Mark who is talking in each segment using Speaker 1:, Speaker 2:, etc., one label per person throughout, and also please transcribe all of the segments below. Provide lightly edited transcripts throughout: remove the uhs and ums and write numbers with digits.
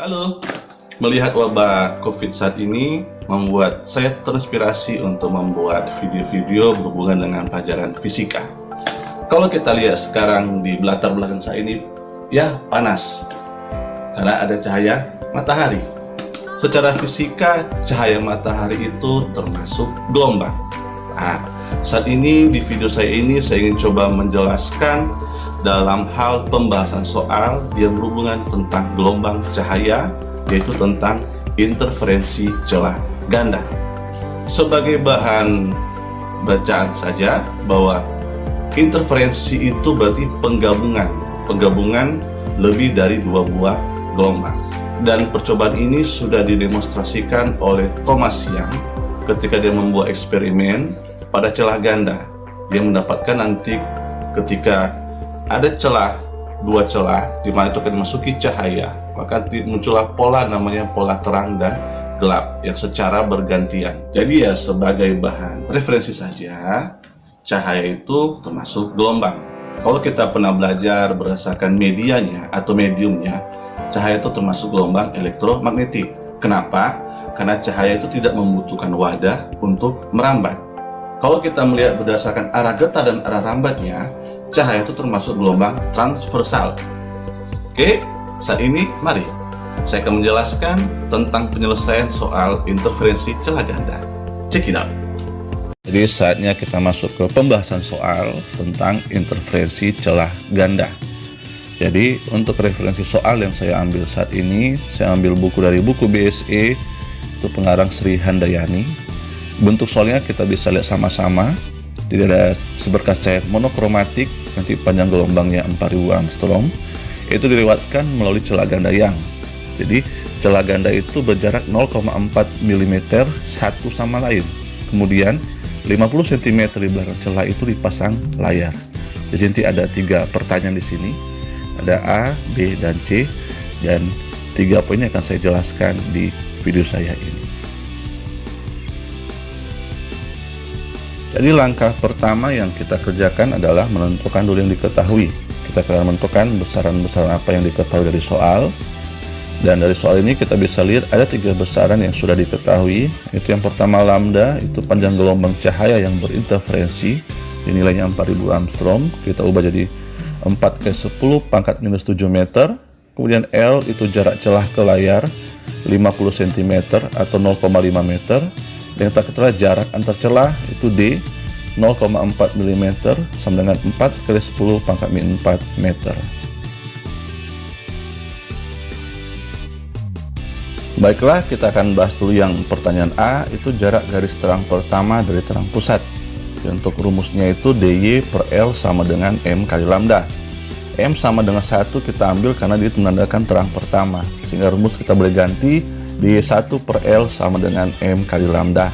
Speaker 1: Halo, melihat wabah COVID saat ini membuat saya terinspirasi untuk membuat video-video berhubungan dengan pelajaran fisika. Kalau kita lihat sekarang di latar belakang saya ini, ya panas, karena ada cahaya matahari. Secara fisika, cahaya matahari itu termasuk gelombang. Nah, saat ini di video saya ini saya ingin coba menjelaskan dalam hal pembahasan soal yang berhubungan tentang gelombang cahaya, yaitu tentang interferensi celah ganda. Sebagai bahan bacaan saja bahwa interferensi itu berarti penggabungan lebih dari dua buah gelombang. Dan percobaan ini sudah didemonstrasikan oleh Thomas Young ketika dia membuat eksperimen pada celah ganda. Dia mendapatkan nanti ketika ada dua celah di mana itu akan dimasuki cahaya, maka muncullah pola namanya pola terang dan gelap yang secara bergantian. Jadi ya sebagai bahan referensi saja, cahaya itu termasuk gelombang. Kalau kita pernah belajar berdasarkan medianya atau mediumnya, cahaya itu termasuk gelombang elektromagnetik. Kenapa? Karena cahaya itu tidak membutuhkan wadah untuk merambat. Kalau kita melihat berdasarkan arah getah dan arah rambatnya, cahaya itu termasuk gelombang transversal. Oke, saat ini mari saya akan menjelaskan tentang penyelesaian soal interferensi celah ganda. Check it out. Jadi saatnya kita masuk ke pembahasan soal tentang interferensi celah ganda. Jadi untuk referensi soal yang saya ambil saat ini, saya ambil buku dari buku BSE, itu pengarang Sri Handayani. Bentuk soalnya kita bisa lihat sama-sama. Jadi ada seberkas cair monokromatik, nanti panjang gelombangnya 4000 Armstrong. Itu dilewatkan melalui celah ganda Young. Jadi celah ganda itu berjarak 0,4 mm satu sama lain. Kemudian 50 cm di belakang celah itu dipasang layar. Jadi nanti ada 3 pertanyaan di sini. Ada A, B, dan C. Dan 3 poinnya akan saya jelaskan di video saya ini. Jadi langkah pertama yang kita kerjakan adalah menentukan dulu yang diketahui. Kita akan menentukan besaran-besaran apa yang diketahui dari soal. Dan dari soal ini kita bisa lihat ada 3 besaran yang sudah diketahui. Itu yang pertama lambda, itu panjang gelombang cahaya yang berinterferensi. Nilainya 4000 Armstrong. Kita ubah jadi 4 ke 10 pangkat minus 7 meter. Kemudian L itu jarak celah ke layar 50 cm atau 0,5 meter. Dan kita ketahui jarak antar celah itu D 0,4 mm sama dengan 4 kali 10 pangkat min 4 meter. Baiklah, kita akan bahas dulu yang pertanyaan A, itu jarak garis terang pertama dari terang pusat. Dan untuk rumusnya itu DY per L sama dengan M kali lambda. M sama dengan 1 kita ambil karena dia menandakan terang pertama, sehingga rumus kita boleh ganti DY1 per L sama dengan M kali lambda.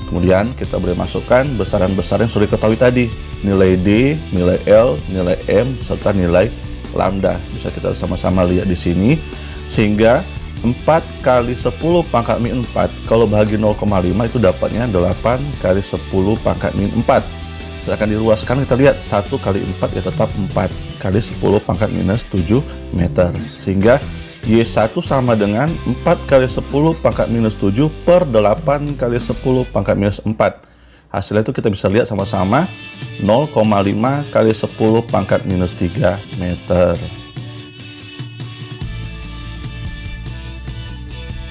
Speaker 1: Kemudian kita boleh masukkan besaran-besaran yang sudah diketahui tadi, nilai D, nilai L, nilai M, serta nilai lambda. Bisa kita sama-sama lihat di sini, sehingga 4 kali 10 pangkat min 4 kalau bahagi 0,5 itu dapatnya 8 kali 10 pangkat min 4. Sedangkan diluaskan kita lihat 1 kali 4 ya tetap 4 kali 10 pangkat minus 7 meter, sehingga Y1 sama dengan 4 kali 10 pangkat minus 7 per 8 kali 10 pangkat minus 4. Hasilnya itu kita bisa lihat sama-sama 0,5 kali 10 pangkat minus 3 meter.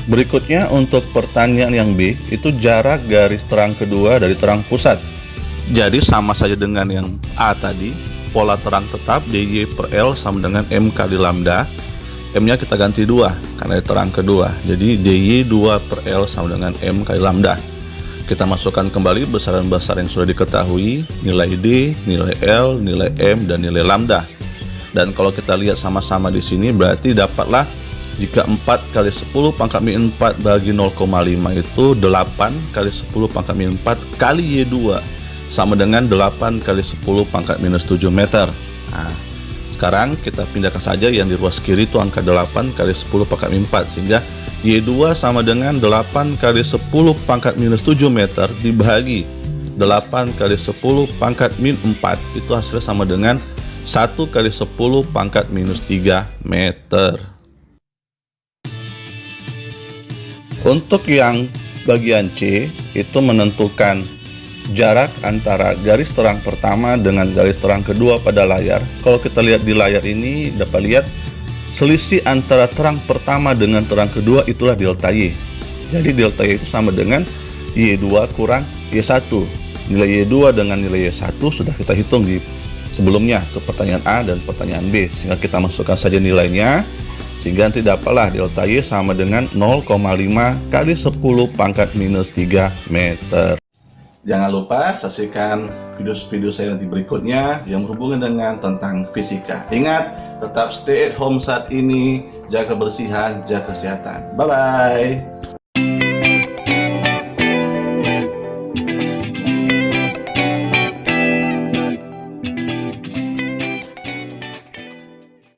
Speaker 1: Berikutnya untuk pertanyaan yang B, itu jarak garis terang kedua dari terang pusat. Jadi sama saja dengan yang A tadi, pola terang tetap DY per L sama dengan M kali lambda. M-nya kita ganti 2 karena terang kedua. Jadi DY 2 per L sama dengan M kali lambda. Kita masukkan kembali besaran-besaran yang sudah diketahui, nilai D, nilai L, nilai M, dan nilai lambda. Dan kalau kita lihat sama-sama di sini berarti dapatlah jika 4 kali 10 pangkat min 4 bagi 0,5 itu 8 kali 10 pangkat min 4 kali Y2 sama dengan 8 kali 10 pangkat minus 7 meter. Nah, sekarang kita pindahkan saja yang di ruas kiri itu angka 8 kali 10 pangkat min 4, sehingga Y2 sama dengan 8 kali 10 pangkat minus 7 meter dibagi 8 kali 10 pangkat min 4, itu hasilnya sama dengan 1 kali 10 pangkat minus 3 meter. Untuk yang bagian C, itu menentukan jarak antara garis terang pertama dengan garis terang kedua pada layar. Kalau kita lihat di layar ini, dapat lihat selisih antara terang pertama dengan terang kedua itulah delta Y. Jadi delta Y itu sama dengan Y2 kurang Y1. Nilai Y2 dengan nilai Y1 sudah kita hitung di sebelumnya, untuk pertanyaan A dan pertanyaan B. Sehingga kita masukkan saja nilainya, sehingga nanti dapatlah delta Y sama dengan 0,5 kali 10 pangkat minus 3 meter. Jangan lupa saksikan video-video saya nanti berikutnya yang berhubungan dengan tentang fisika. Ingat, tetap stay at home saat ini, jaga kebersihan, jaga kesehatan. Bye-bye.